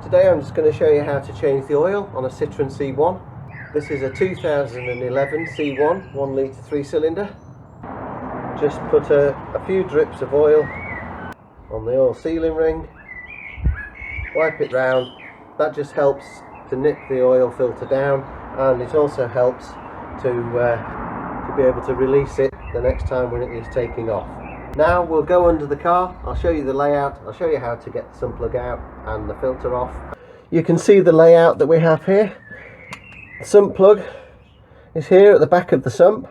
Today I'm just going to show you how to change the oil on a Citroen C1. This is a 2011 C1, 1 litre 3 cylinder. Just put a few drips of oil on the oil sealing ring, wipe it round. That just helps to nip the oil filter down, and it also helps to be able to release it the next time when it is taking off. Now we'll go under the car. I'll show you the layout. I'll show you how to get the sump plug out and the filter off. You can see the layout that we have here. The sump plug is here at the back of the sump.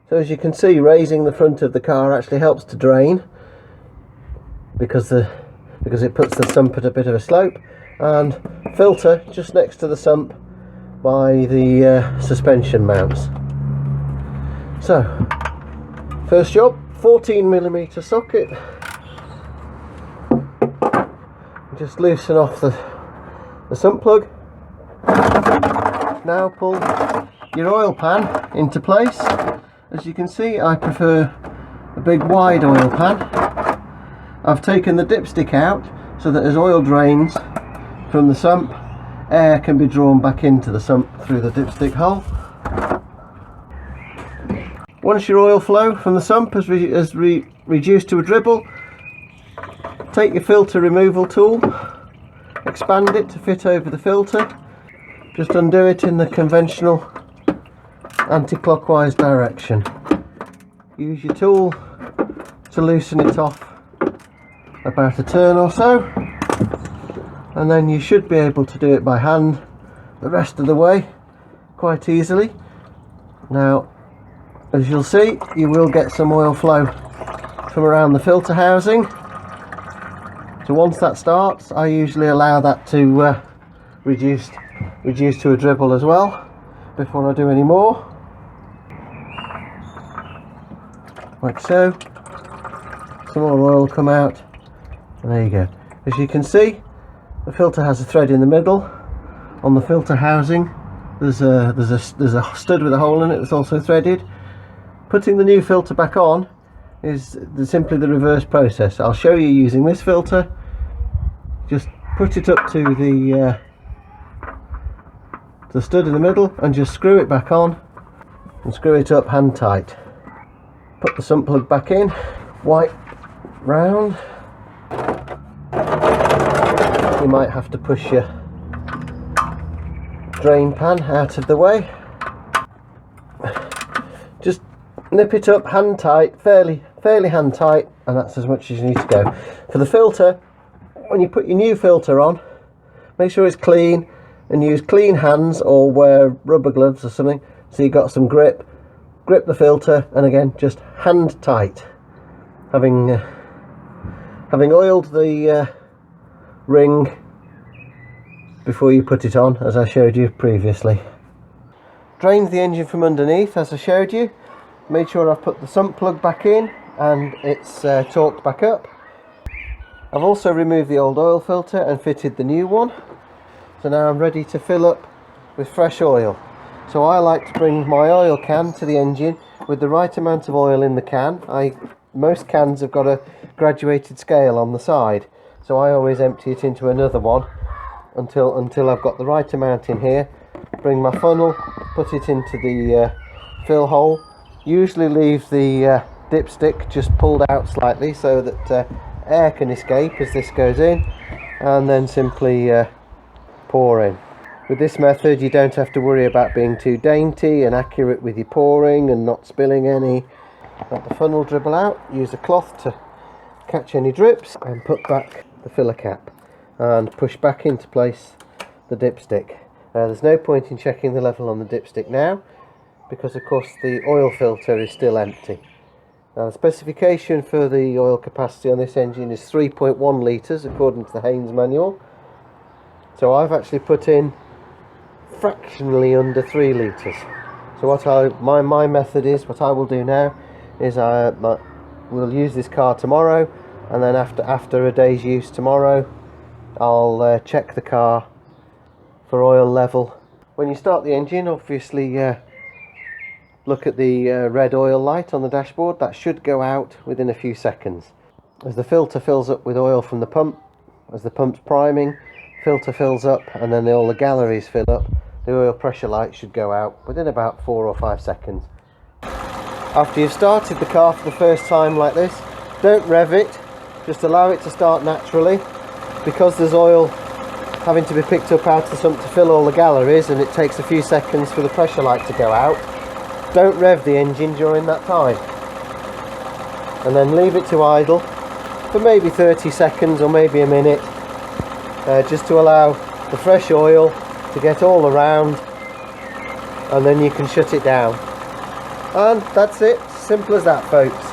So as you can see, raising the front of the car actually helps to drain because it puts the sump at a bit of a slope. And filter just next to the sump by the suspension mounts. So first job, 14mm socket. Just loosen off the sump plug. Now pull your oil pan into place. As you can see, I prefer a big wide oil pan. I've taken the dipstick out so that as oil drains from the sump, air can be drawn back into the sump through the dipstick hole. Once your oil flow from the sump has reduced to a dribble, take your filter removal tool, expand it to fit over the filter, just undo it in the conventional anti-clockwise direction. Use your tool to loosen it off about a turn or so, and then you should be able to do it by hand the rest of the way quite easily. Now, as you'll see, you will get some oil flow from around the filter housing. So once that starts, I usually allow that to reduce to a dribble as well before I do any more. Like so. Some more oil will come out, and there you go. As you can see, the filter has a thread in the middle. On the filter housing, there's a stud with a hole in it that's also threaded. Putting the new filter back on is simply the reverse process. I'll show you using this filter. Just put it up to the stud in the middle and just screw it back on and screw it up hand tight. Put the sump plug back in, wipe round. You might have to push your drain pan out of the way. Just nip it up hand tight, fairly hand tight, and that's as much as you need to go. For the filter, when you put your new filter on, make sure it's clean and use clean hands or wear rubber gloves or something so you've got some grip. Grip the filter, and again, just hand tight. Having oiled the ring before you put it on, as I showed you previously. Drained the engine from underneath, as I showed you. Made sure I've put the sump plug back in and it's torqued back up. I've also removed the old oil filter and fitted the new one. So now I'm ready to fill up with fresh oil. So I like to bring my oil can to the engine with the right amount of oil in the can. Most cans have got a graduated scale on the side, so I always empty it into another one until I've got the right amount in here. Bring my funnel, put it into the fill hole. Usually leave the dipstick just pulled out slightly so that air can escape as this goes in, and then simply pour in. With this method, you don't have to worry about being too dainty and accurate with your pouring and not spilling any. Let the funnel dribble out, use a cloth to catch any drips, and put back the filler cap and push back into place the dipstick. There's no point in checking the level on the dipstick now, because of course the oil filter is still empty. Now the specification for the oil capacity on this engine is 3.1 litres according to the Haynes manual. So I've actually put in fractionally under 3 litres. So what my method is, what I will do now is we'll use this car tomorrow, and then after a day's use tomorrow, I'll check the car for oil level. When you start the engine, obviously look at the red oil light on the dashboard. That should go out within a few seconds. As the filter fills up with oil from the pump, as the pump's priming, filter fills up and then all the galleries fill up, the oil pressure light should go out within about 4 or 5 seconds. After you've started the car for the first time like this, don't rev it, just allow it to start naturally. Because there's oil having to be picked up out of the sump to fill all the galleries and it takes a few seconds for the pressure light to go out, don't rev the engine during that time. And then leave it to idle for maybe 30 seconds or maybe a minute, just to allow the fresh oil to get all around, and then you can shut it down. And that's it, simple as that, folks.